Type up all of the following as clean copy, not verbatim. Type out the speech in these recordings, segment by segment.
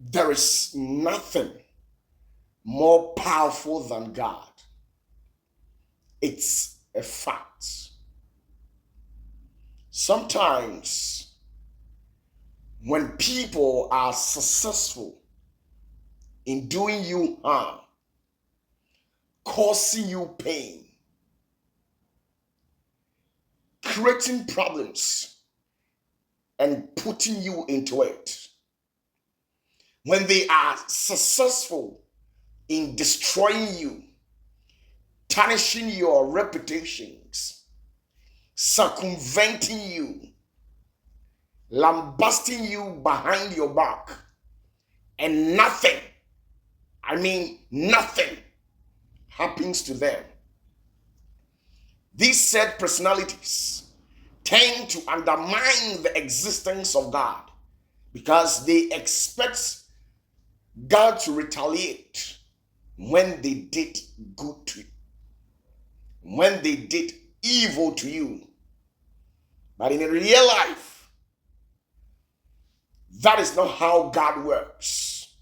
There is nothing more powerful than God. It's a fact. Sometimes when people are successful in doing you harm, causing you pain, creating problems, and putting you into it, when they are successful in destroying you, tarnishing your reputations, circumventing you, lambasting you behind your back, and nothing, I mean nothing, happens to them. These said personalities tend to undermine the existence of God because they expect God to retaliate when they did good to you, when they did evil to you. But in real life, that is not how God works.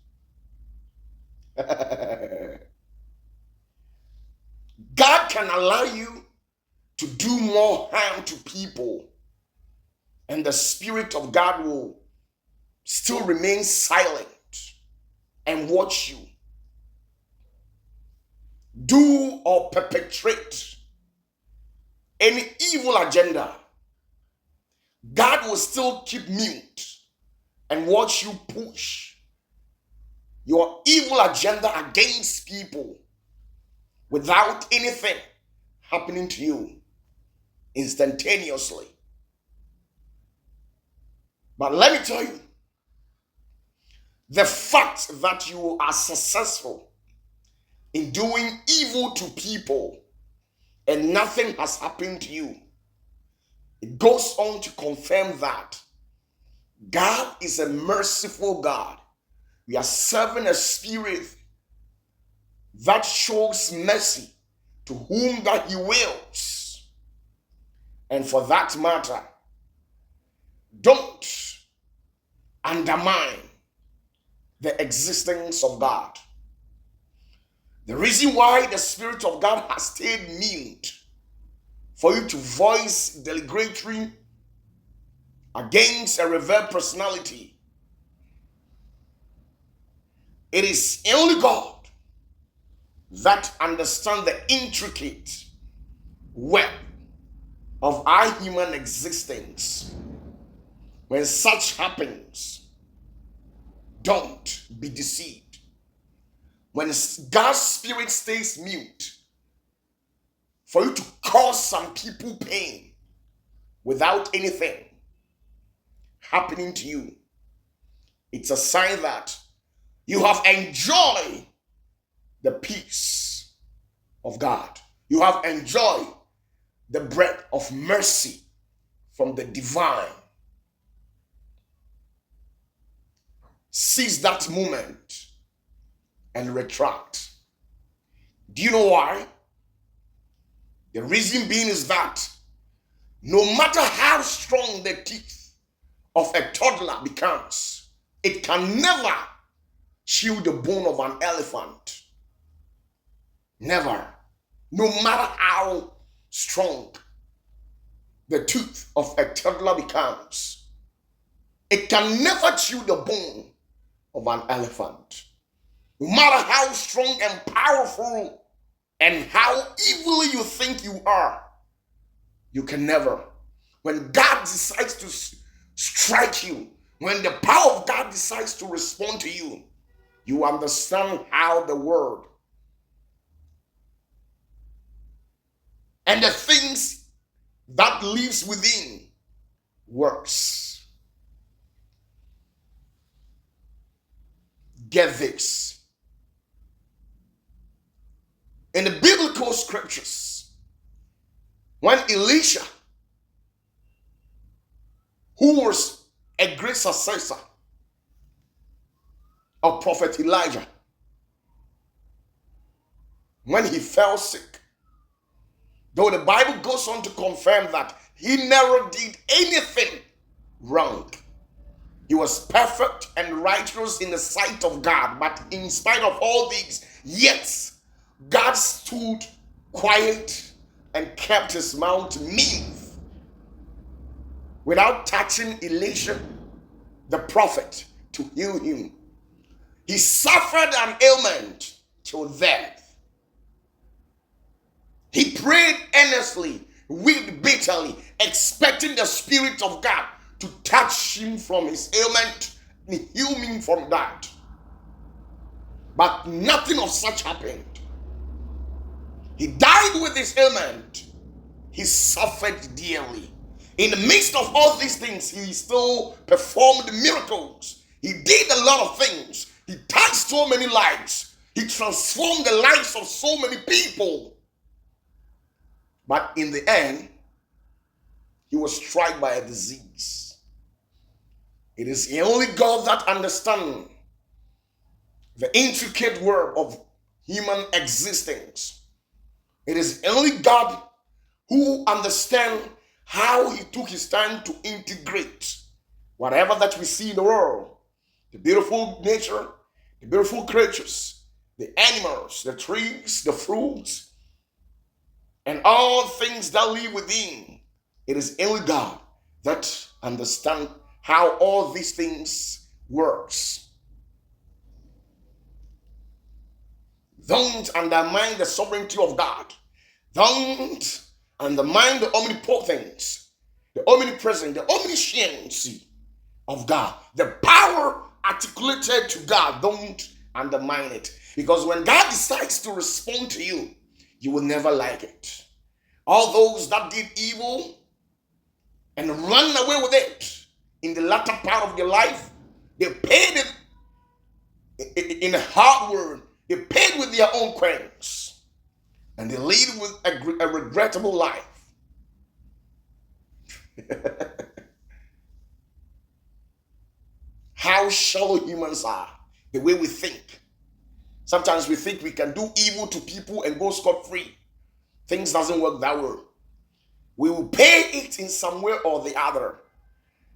God can allow you to do more harm to people, and the Spirit of God will still remain silent and watch you do or perpetrate any evil agenda. God will still keep mute and watch you push your evil agenda against people without anything happening to you instantaneously. But let me tell you, the fact that you are successful in doing evil to people and nothing has happened to you, it goes on to confirm that God is a merciful God. We are serving a spirit that shows mercy to whom that he wills. And for that matter, don't undermine the existence of God. The reason why the Spirit of God has stayed mute for you to voice deliberately against a revered personality, it is only God that understands the intricate web of our human existence. When such happens, don't be deceived. When God's Spirit stays mute for you to cause some people pain without anything happening to you, it's a sign that you have enjoyed the peace of God. You have enjoyed the breath of mercy from the divine. Seize that moment and retract. Do you know why? The reason being is that no matter how strong the teeth of a toddler becomes, it can never chew the bone of an elephant. Never. No matter how strong the tooth of a toddler becomes, it can never chew the bone of an elephant. No matter how strong and powerful and how evil you think you are, you can never. When God decides to strike you, when the power of God decides to respond to you, you understand how the word and the things that lives within works. Get this. In the biblical scriptures, when Elisha, who was a great successor of Prophet Elijah, when he fell sick, though the Bible goes on to confirm that he never did anything wrong, He was perfect and righteous in the sight of God. But in spite of all these, yet God stood quiet and kept his mouth mute without touching Elisha, the prophet, to heal him. He suffered an ailment till death. He prayed earnestly, wept bitterly, expecting the Spirit of God to touch him from his ailment and heal him from that. But nothing of such happened. He died with his ailment. He suffered dearly. In the midst of all these things, he still performed miracles. He did a lot of things. He touched so many lives. He transformed the lives of so many people. But in the end, he was struck by a disease. It is the only God that understands the intricate world of human existence. It is only God who understands how he took his time to integrate whatever that we see in the world. The beautiful nature, the beautiful creatures, the animals, the trees, the fruits, and all things that live within. It is only God that understands how all these things works. Don't undermine the sovereignty of God. Don't undermine the omnipotence, the omnipresence, the omniscience of God. The power articulated to God, don't undermine it. Because when God decides to respond to you, you will never like it. All those that did evil and run away with it in the latter part of their life, they paid it in a hard word. They paid with their own crimes. And they lead with a regrettable life. How shallow humans are, the way we think. Sometimes we think we can do evil to people and go scot-free. Things doesn't work that way. We will pay it in some way or the other.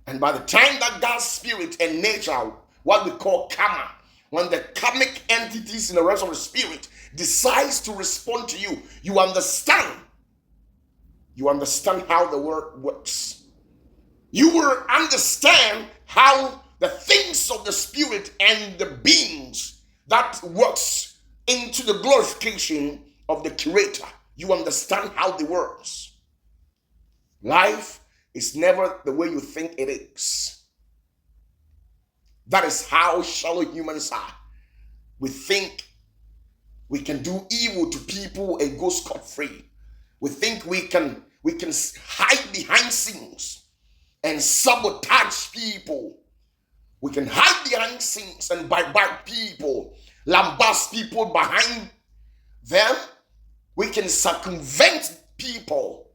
And by the time that God's spirit and nature, what we call karma, when the karmic entities in the realms of the spirit decides to respond to you, you understand. You understand how the world works. You will understand how the things of the spirit and the beings that works into the glorification of the creator. You understand how they works. Life is never the way you think it is. That is how shallow humans are. We think we can do evil to people and go scot-free. We think we can hide behind scenes and sabotage people. We can hide behind scenes and bite people, lambast people behind them. We can circumvent people.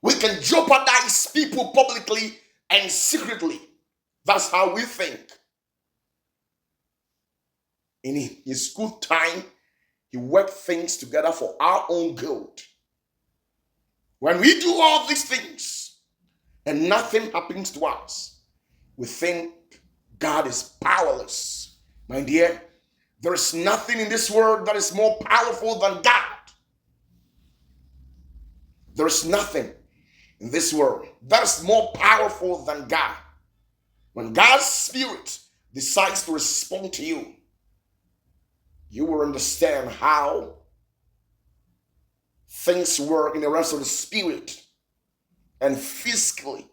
We can jeopardize people publicly and secretly. That's how we think. In his good time, he worked things together for our own good. When we do all these things and nothing happens to us, we think God is powerless. My dear, there is nothing in this world that is more powerful than God. There is nothing in this world that is more powerful than God. When God's spirit decides to respond to you, you will understand how things work in the rest of the spirit and physically.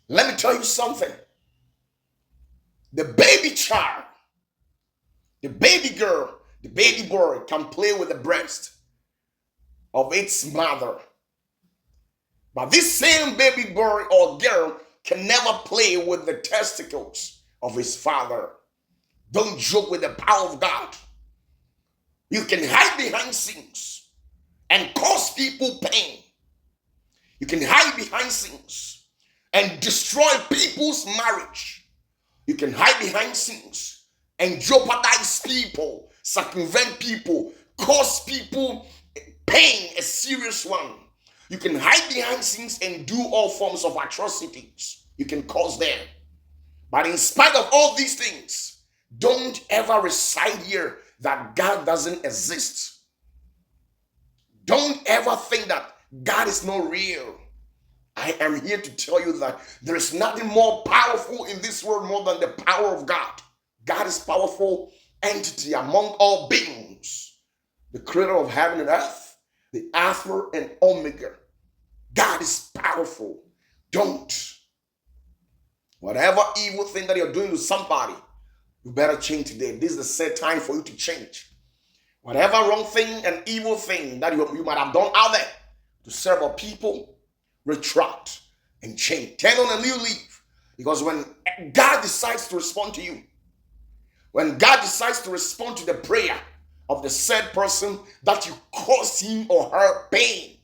Let me tell you something. The baby child, the baby girl, the baby boy can play with the breast of its mother. But this same baby boy or girl can never play with the testicles of his father. Don't joke with the power of God. You can hide behind scenes and cause people pain. You can hide behind scenes and destroy people's marriage. You can hide behind scenes and jeopardize people, circumvent people, cause people pain, a serious one. You can hide behind scenes and do all forms of atrocities. You can cause them. But in spite of all these things, don't ever recite here that God doesn't exist. Don't ever think that God is not real. I am here to tell you that there is nothing more powerful in this world more than the power of God. God is powerful entity among all beings, the creator of heaven and earth, the Alpha and Omega. God is powerful. Don't. Whatever evil thing that you're doing to somebody, you better change today. This is the set time for you to change. Whatever wrong thing and evil thing that you might have done out there to serve our people, retract and change. Turn on a new leaf. Because when God decides to respond to you, when God decides to respond to the prayer of the said person that you cause him or her pain,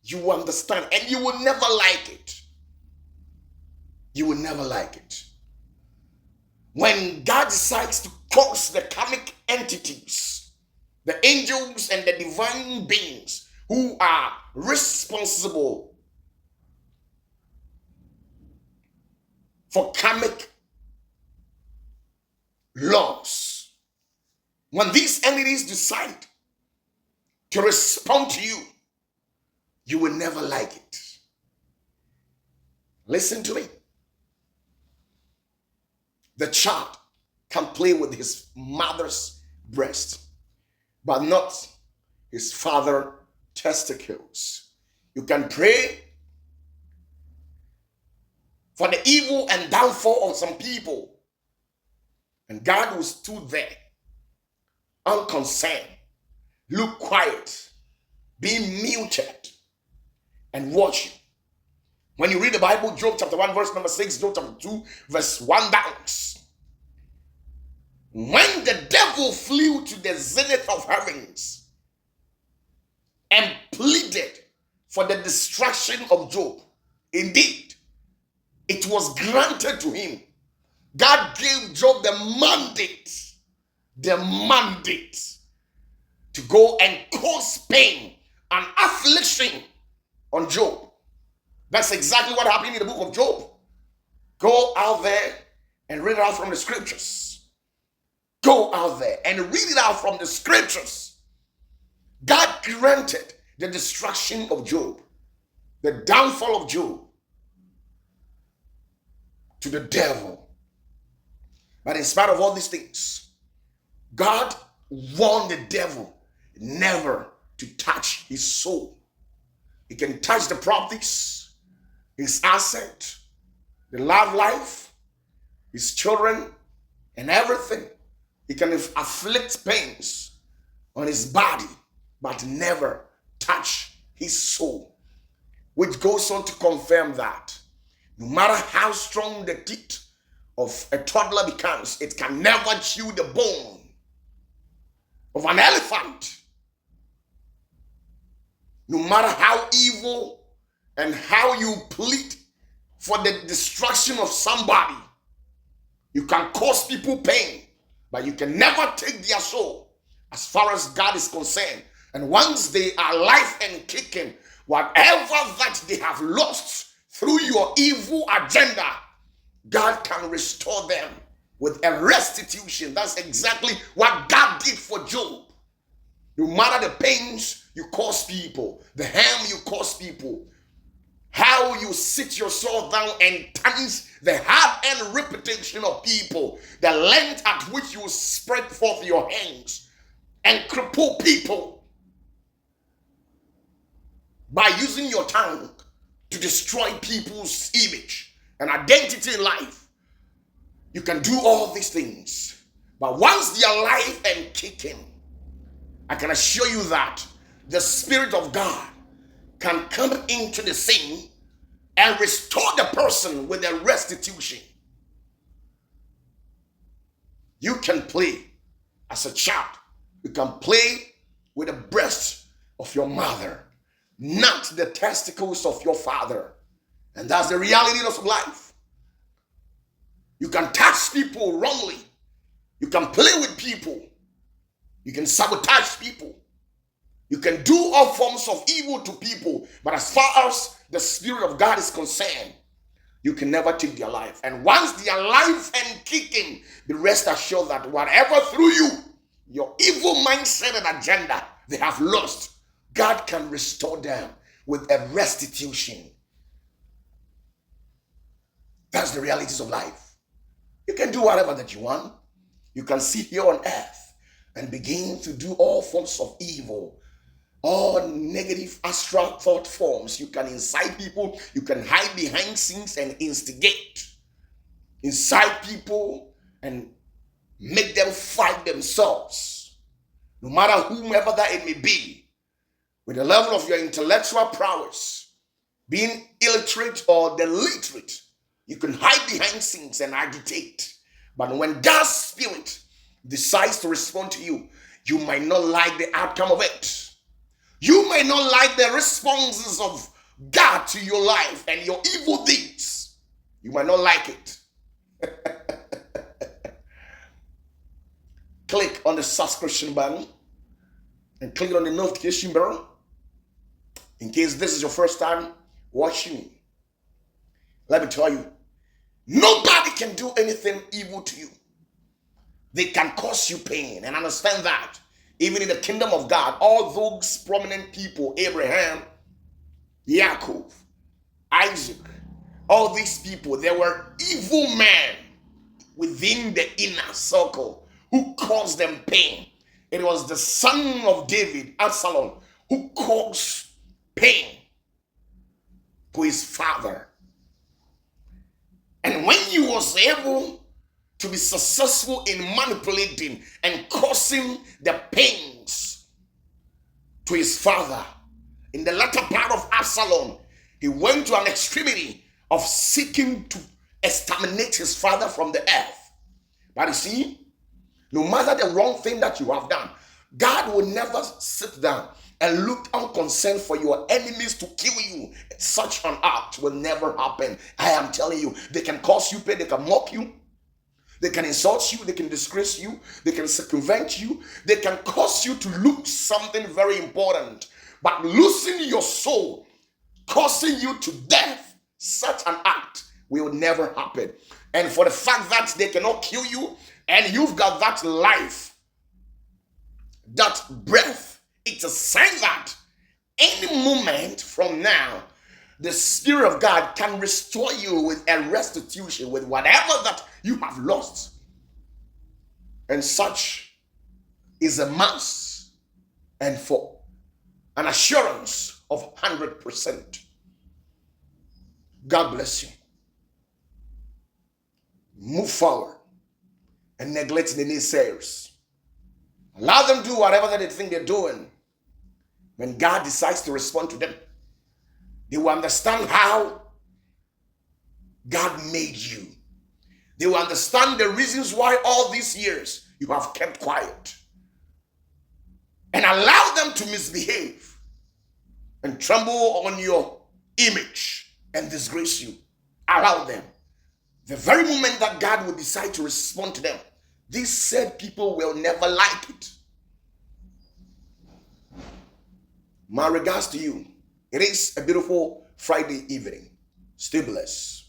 you will understand and you will never like it. You will never like it. When God decides to cause the karmic entities, the angels and the divine beings who are responsible for karmic laws, when these entities decide to respond to you, you will never like it. Listen to me. The child can play with his mother's breast, but not his father's testicles. You can pray for the evil and downfall of some people, and God will stood there, unconcerned, look quiet, being muted, and watch you. When you read the Bible, Job chapter 1, verse number 6, Job chapter 2, verse 1 downs. When the devil flew to the zenith of heavens and pleaded for the destruction of Job, indeed, it was granted to him. God gave Job the mandate to go and cause pain and affliction on Job. That's exactly what happened in the book of Job. Go out there and read it out from the scriptures. Go out there and read it out from the scriptures. God granted the destruction of Job, the downfall of Job, to the devil. But in spite of all these things, God warned the devil never to touch his soul. He can touch the properties, his asset, the love life, his children, and everything. He can afflict pains on his body, but never touch his soul. Which goes on to confirm that no matter how strong the teeth of a toddler becomes, it can never chew the bone of an elephant. No matter how evil and how you plead for the destruction of somebody, you can cause people pain, but you can never take their soul as far as God is concerned. And once they are alive and kicking, whatever that they have lost through your evil agenda, God can restore them with a restitution. That's exactly what God did for Job. No matter the pains you cause people, the harm you cause people, how you sit yourself down and tarnish the hard-earned reputation of people, the length at which you spread forth your hands and cripple people by using your tongue to destroy people's image and identity in life. You can do all these things, but once they are alive and kicking, I can assure you that the Spirit of God can come into the scene and restore the person with a restitution. You can play as a child. You can play with the breast of your mother, not the testicles of your father. And that's the reality of life. You can touch people wrongly. You can play with people. You can sabotage people. You can do all forms of evil to people, but as far as the Spirit of God is concerned, you can never take their life. And once they are alive and kicking, be rest assured that whatever through you, your evil mindset and agenda they have lost, God can restore them with a restitution. That's the realities of life. You can do whatever that you want. You can sit here on earth and begin to do all forms of evil, all negative astral thought forms. You can incite people. You can hide behind scenes and instigate, incite people and make them fight themselves, no matter whomever that it may be, with the level of your intellectual prowess, being illiterate or the literate. You can hide behind scenes and agitate. But when God's Spirit decides to respond to you, you might not like the outcome of it. You may not like the responses of God to your life and your evil deeds. You might not like it. Click on the subscription button and click on the notification bell in case this is your first time watching. Let me tell you, nobody can do anything evil to you. They can cause you pain, and understand that. Even in the kingdom of God, all those prominent people, Abraham, Jacob, Isaac, all these people, they were evil men within the inner circle who caused them pain. It was the son of David, Absalom, who caused pain to his father. And when he was able to be successful in manipulating and causing the pains to his father, in the latter part of Absalom, he went to an extremity of seeking to exterminate his father from the earth. But you see, no matter the wrong thing that you have done, God will never sit down and look unconcerned for your enemies to kill you. Such an act will never happen. I am telling you, they can cause you pain, they can mock you, they can insult you, they can disgrace you, they can circumvent you, they can cause you to lose something very important. But losing your soul, causing you to death, such an act will never happen. And for the fact that they cannot kill you and you've got that life, that breath, it's a sign that any moment from now, the Spirit of God can restore you with a restitution, with whatever that you have lost. And such is a mass and for an assurance of 100%. God bless you. Move forward and neglect the naysayers. Allow them to do whatever that they think they're doing. When God decides to respond to them, they will understand how God made you. They will understand the reasons why all these years you have kept quiet. And allow them to misbehave and tremble on your image and disgrace you. Allow them. The very moment that God will decide to respond to them, these said people will never like it. My regards to you. It is a beautiful Friday evening. Stay blessed.